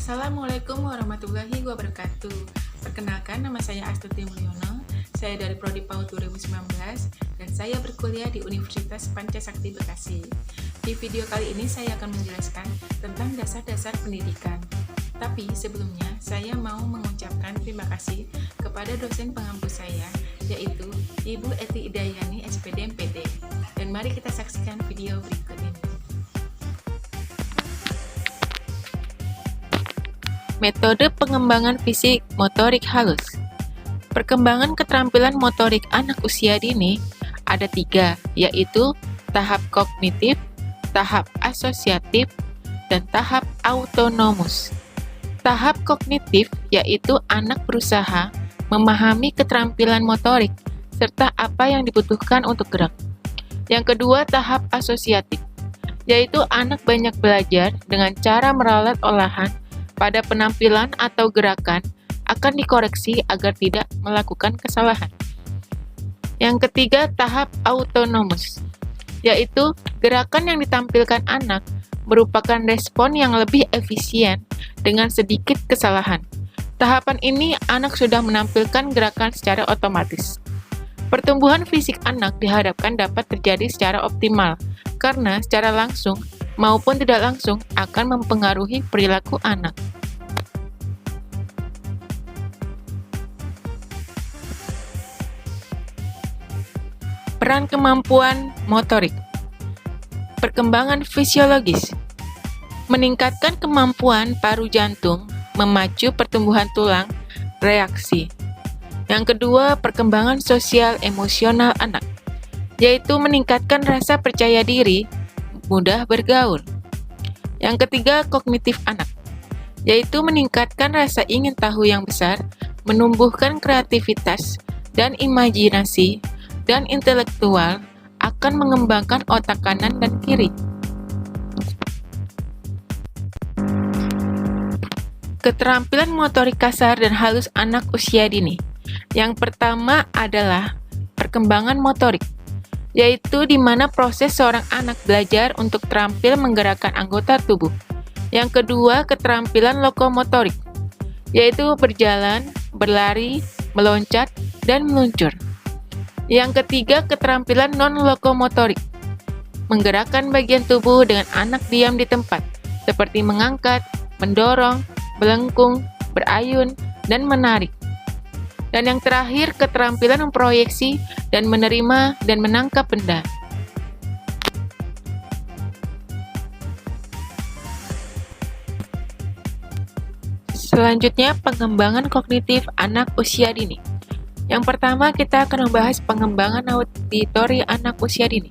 Assalamualaikum warahmatullahi wabarakatuh. Perkenalkan, nama saya Astuti Mulyono. Saya dari Prodi PAUD 2019 dan saya berkuliah di Universitas Pancasakti Bekasi. Di video kali ini saya akan menjelaskan tentang dasar-dasar pendidikan. Tapi sebelumnya saya mau mengucapkan terima kasih kepada dosen pengampu saya, yaitu Ibu Eti Idayani, SPD MPD. Dan mari kita saksikan video berikut ini. Metode pengembangan fisik motorik halus. Perkembangan keterampilan motorik anak usia dini ada 3, yaitu tahap kognitif, tahap asosiatif, dan tahap autonomus. Tahap kognitif yaitu anak berusaha memahami keterampilan motorik serta apa yang dibutuhkan untuk gerak. Yang kedua, tahap asosiatif, yaitu anak banyak belajar dengan cara meralat olahan pada penampilan atau gerakan akan dikoreksi agar tidak melakukan kesalahan. Yang ketiga, tahap autonomus, yaitu gerakan yang ditampilkan anak merupakan respon yang lebih efisien dengan sedikit kesalahan. Tahapan ini anak sudah menampilkan gerakan secara otomatis. Pertumbuhan fisik anak diharapkan dapat terjadi secara optimal, karena secara langsung maupun tidak langsung akan mempengaruhi perilaku anak. Peran kemampuan motorik. Perkembangan fisiologis. Meningkatkan kemampuan paru jantung, memacu pertumbuhan tulang, reaksi. Yang kedua, perkembangan sosial emosional anak, yaitu meningkatkan rasa percaya diri, mudah bergaul. Yang ketiga, kognitif anak, yaitu meningkatkan rasa ingin tahu yang besar, menumbuhkan kreativitas dan imajinasi, dan intelektual akan mengembangkan otak kanan dan kiri. Keterampilan motorik kasar dan halus anak usia dini. Yang pertama adalah perkembangan motorik, yaitu di mana proses seorang anak belajar untuk terampil menggerakkan anggota tubuh. Yang kedua, keterampilan lokomotorik, yaitu berjalan, berlari, meloncat, dan meluncur. Yang ketiga, keterampilan non-lokomotorik, menggerakkan bagian tubuh dengan anak diam di tempat, seperti mengangkat, mendorong, melengkung, berayun, dan menarik. Dan yang terakhir, keterampilan memproyeksi dan menerima dan menangkap benda. Selanjutnya, pengembangan kognitif anak usia dini. Yang pertama, kita akan membahas pengembangan auditori anak usia dini.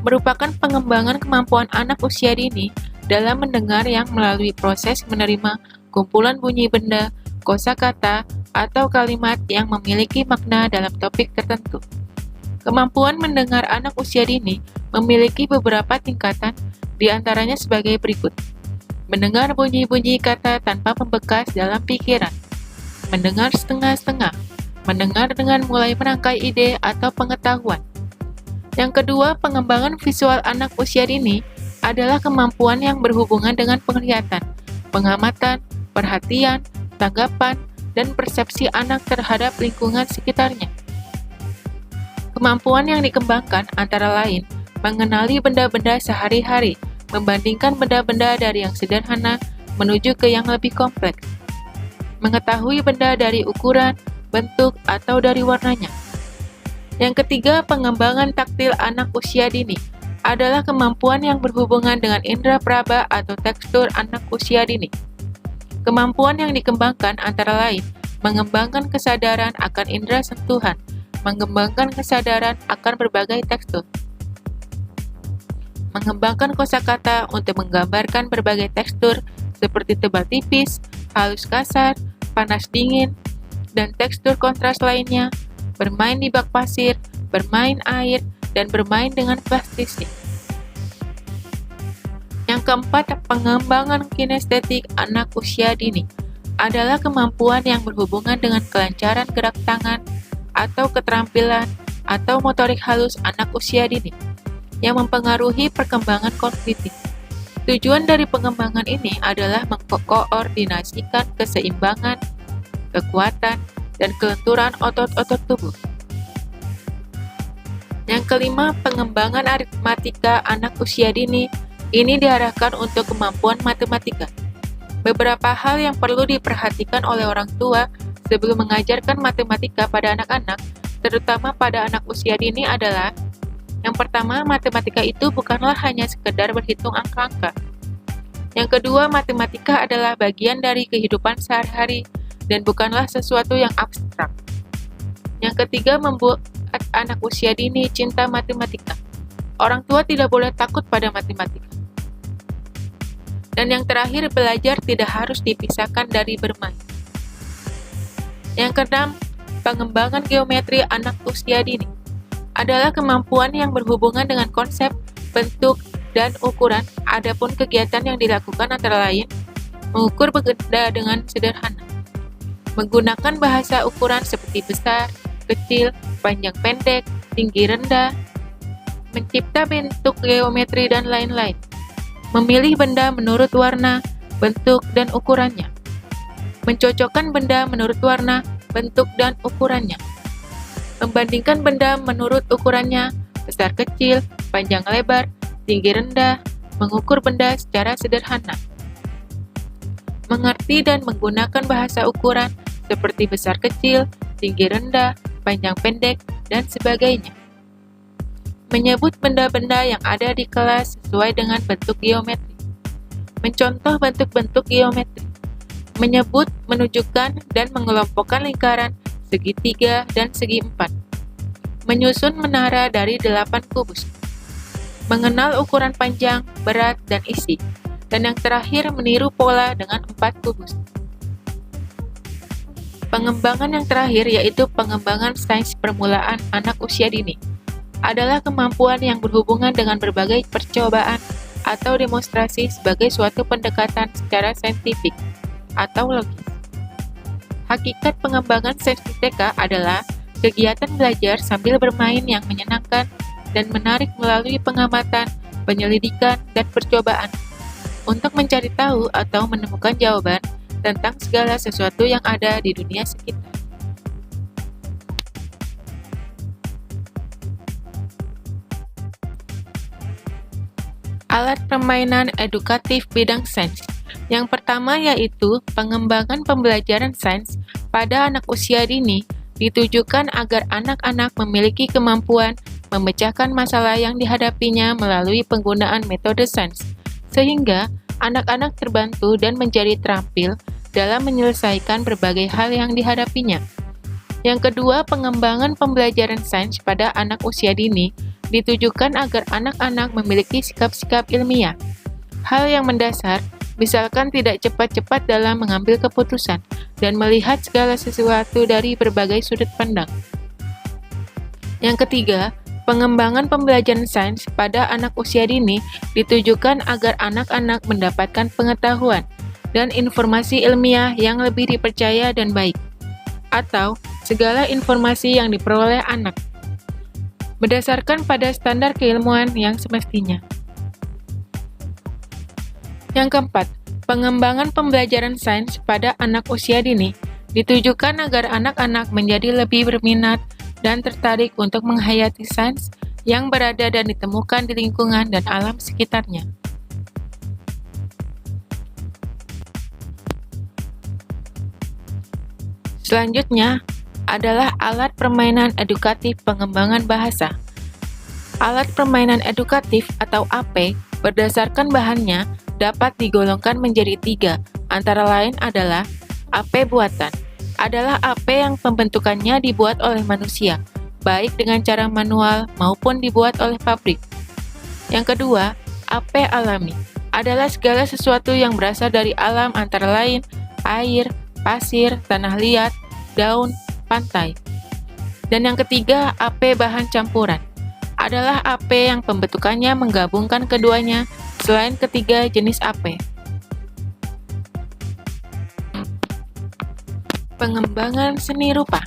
Merupakan pengembangan kemampuan anak usia dini dalam mendengar yang melalui proses menerima kumpulan bunyi benda, kosakata, atau kalimat yang memiliki makna dalam topik tertentu. Kemampuan mendengar anak usia dini memiliki beberapa tingkatan, di antaranya sebagai berikut. Mendengar bunyi-bunyi kata tanpa membekas dalam pikiran. Mendengar setengah-setengah. Mendengar dengan mulai merangkai ide atau pengetahuan. Yang kedua, pengembangan visual anak usia dini adalah kemampuan yang berhubungan dengan penglihatan, pengamatan, perhatian, tanggapan, dan persepsi anak terhadap lingkungan sekitarnya. Kemampuan yang dikembangkan antara lain mengenali benda-benda sehari-hari, membandingkan benda-benda dari yang sederhana menuju ke yang lebih kompleks, mengetahui benda dari ukuran, bentuk, atau dari warnanya. Yang ketiga, pengembangan taktil anak usia dini adalah kemampuan yang berhubungan dengan indera praba atau tekstur anak usia dini. Kemampuan yang dikembangkan antara lain mengembangkan kesadaran akan indera sentuhan, mengembangkan kesadaran akan berbagai tekstur, mengembangkan kosakata untuk menggambarkan berbagai tekstur seperti tebal tipis, halus kasar, panas dingin, dan tekstur kontras lainnya, bermain di bak pasir, bermain air, dan bermain dengan plastistik. Yang keempat, pengembangan kinestetik anak usia dini adalah kemampuan yang berhubungan dengan kelancaran gerak tangan atau keterampilan atau motorik halus anak usia dini yang mempengaruhi perkembangan kognitif. Tujuan dari pengembangan ini adalah mengkoordinasikan keseimbangan, kekuatan, dan kelenturan otot-otot tubuh. Yang kelima, pengembangan aritmatika anak usia dini. Ini diarahkan untuk kemampuan matematika. Beberapa hal yang perlu diperhatikan oleh orang tua sebelum mengajarkan matematika pada anak-anak, terutama pada anak usia dini adalah: yang pertama, matematika itu bukanlah hanya sekedar berhitung angka-angka. Yang kedua, matematika adalah bagian dari kehidupan sehari-hari dan bukanlah sesuatu yang abstrak. Yang ketiga, membuat anak usia dini cinta matematika. Orang tua tidak boleh takut pada matematika. Dan yang terakhir, belajar tidak harus dipisahkan dari bermain. Yang keenam, pengembangan geometri anak usia dini adalah kemampuan yang berhubungan dengan konsep, bentuk, dan ukuran. Adapun kegiatan yang dilakukan antara lain mengukur benda dengan sederhana, menggunakan bahasa ukuran seperti besar, kecil, panjang pendek, tinggi rendah, mencipta bentuk geometri, dan lain-lain. Memilih benda menurut warna, bentuk, dan ukurannya. Mencocokkan benda menurut warna, bentuk, dan ukurannya. Membandingkan benda menurut ukurannya, besar kecil, panjang lebar, tinggi rendah, mengukur benda secara sederhana. Mengerti dan menggunakan bahasa ukuran seperti besar kecil, tinggi rendah, panjang pendek, dan sebagainya. Menyebut benda-benda yang ada di kelas sesuai dengan bentuk geometri. Mencontoh bentuk-bentuk geometri. Menyebut, menunjukkan, dan mengelompokkan lingkaran, segitiga, dan segi empat. Menyusun menara dari 8 kubus. Mengenal ukuran panjang, berat, dan isi. Dan yang terakhir, meniru pola dengan 4 kubus. Pengembangan yang terakhir, yaitu pengembangan sains permulaan anak usia dini, adalah kemampuan yang berhubungan dengan berbagai percobaan atau demonstrasi sebagai suatu pendekatan secara saintifik atau logis. Hakikat pengembangan sains TK adalah kegiatan belajar sambil bermain yang menyenangkan dan menarik melalui pengamatan, penyelidikan, dan percobaan untuk mencari tahu atau menemukan jawaban tentang segala sesuatu yang ada di dunia sekitar. Alat permainan edukatif bidang sains. Yang pertama yaitu pengembangan pembelajaran sains pada anak usia dini ditujukan agar anak-anak memiliki kemampuan memecahkan masalah yang dihadapinya melalui penggunaan metode sains, sehingga anak-anak terbantu dan menjadi terampil dalam menyelesaikan berbagai hal yang dihadapinya. Yang kedua, pengembangan pembelajaran sains pada anak usia dini ditujukan agar anak-anak memiliki sikap-sikap ilmiah. Hal yang mendasar, misalkan tidak cepat-cepat dalam mengambil keputusan dan melihat segala sesuatu dari berbagai sudut pandang. Yang ketiga, pengembangan pembelajaran sains pada anak usia dini ditujukan agar anak-anak mendapatkan pengetahuan dan informasi ilmiah yang lebih dipercaya dan baik, atau segala informasi yang diperoleh anak, berdasarkan pada standar keilmuan yang semestinya. Yang keempat, pengembangan pembelajaran sains pada anak usia dini ditujukan agar anak-anak menjadi lebih berminat dan tertarik untuk menghayati sains yang berada dan ditemukan di lingkungan dan alam sekitarnya. Selanjutnya adalah alat permainan edukatif pengembangan bahasa. Alat permainan edukatif atau AP berdasarkan bahannya dapat digolongkan menjadi 3, antara lain adalah AP buatan. Adalah AP yang pembentukannya dibuat oleh manusia, baik dengan cara manual maupun dibuat oleh pabrik. Yang kedua, AP alami. Adalah segala sesuatu yang berasal dari alam antara lain air, pasir, tanah liat, daun, pantai. Dan yang ketiga, AP bahan campuran. Adalah AP yang pembentukannya menggabungkan keduanya selain ketiga jenis AP. Pengembangan seni rupa.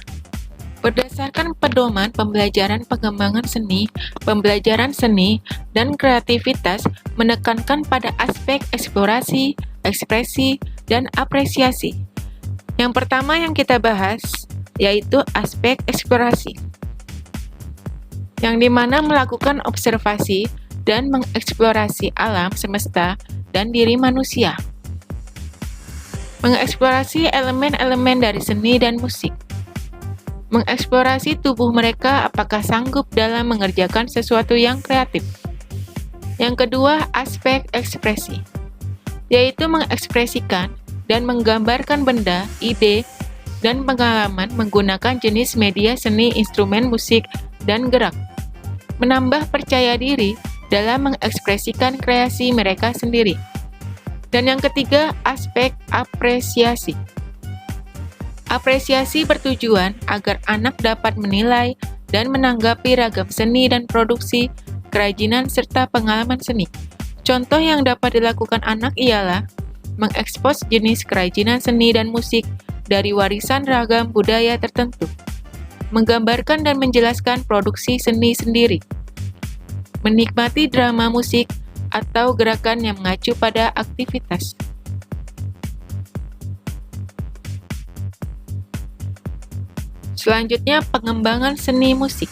Berdasarkan pedoman pembelajaran pengembangan seni, pembelajaran seni dan kreativitas menekankan pada aspek eksplorasi, ekspresi, dan apresiasi. Yang pertama yang kita bahas yaitu aspek eksplorasi, yang dimana melakukan observasi dan mengeksplorasi alam semesta dan diri manusia. Mengeksplorasi elemen-elemen dari seni dan musik. Mengeksplorasi tubuh mereka apakah sanggup dalam mengerjakan sesuatu yang kreatif. Yang kedua, aspek ekspresi, yaitu mengekspresikan dan menggambarkan benda, ide, dan pengalaman menggunakan jenis media seni, instrumen musik, dan gerak. Menambah percaya diri dalam mengekspresikan kreasi mereka sendiri. Dan yang ketiga, aspek apresiasi. Apresiasi bertujuan agar anak dapat menilai dan menanggapi ragam seni dan produksi, kerajinan, serta pengalaman seni. Contoh yang dapat dilakukan anak ialah mengekspos jenis kerajinan seni dan musik dari warisan ragam budaya tertentu, menggambarkan dan menjelaskan produksi seni sendiri, menikmati drama musik atau gerakan yang mengacu pada aktivitas. Selanjutnya, pengembangan seni musik.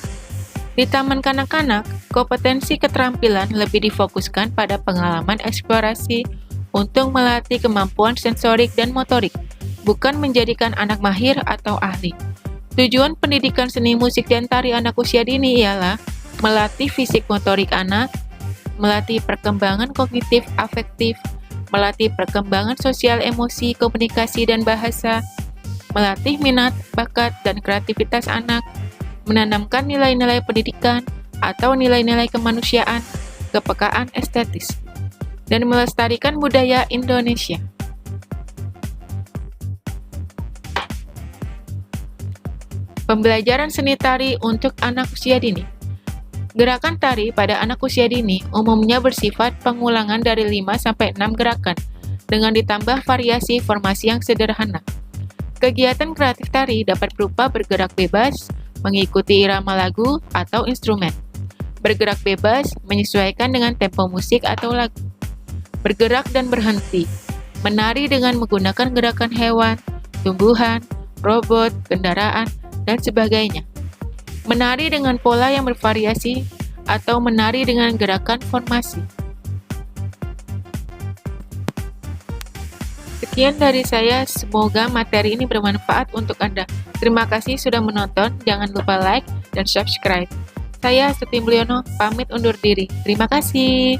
Di taman kanak-kanak, kompetensi keterampilan lebih difokuskan pada pengalaman eksplorasi untuk melatih kemampuan sensorik dan motorik, bukan menjadikan anak mahir atau ahli. Tujuan pendidikan seni musik dan tari anak usia dini ialah melatih fisik motorik anak, melatih perkembangan kognitif afektif, melatih perkembangan sosial emosi, komunikasi, dan bahasa, melatih minat, bakat, dan kreativitas anak, menanamkan nilai-nilai pendidikan atau nilai-nilai kemanusiaan, kepekaan estetis, dan melestarikan budaya Indonesia. Pembelajaran seni tari untuk anak usia dini. Gerakan tari pada anak usia dini umumnya bersifat pengulangan dari 5-6 gerakan, dengan ditambah variasi formasi yang sederhana. Kegiatan kreatif tari dapat berupa bergerak bebas, mengikuti irama lagu atau instrumen. Bergerak bebas, menyesuaikan dengan tempo musik atau lagu. Bergerak dan berhenti, menari dengan menggunakan gerakan hewan, tumbuhan, robot, kendaraan, dan sebagainya. Menari dengan pola yang bervariasi atau menari dengan gerakan formasi. Sekian dari saya, semoga materi ini bermanfaat untuk Anda. Terima kasih sudah menonton, jangan lupa like dan subscribe. Saya Astuti Mulyono, pamit undur diri. Terima kasih.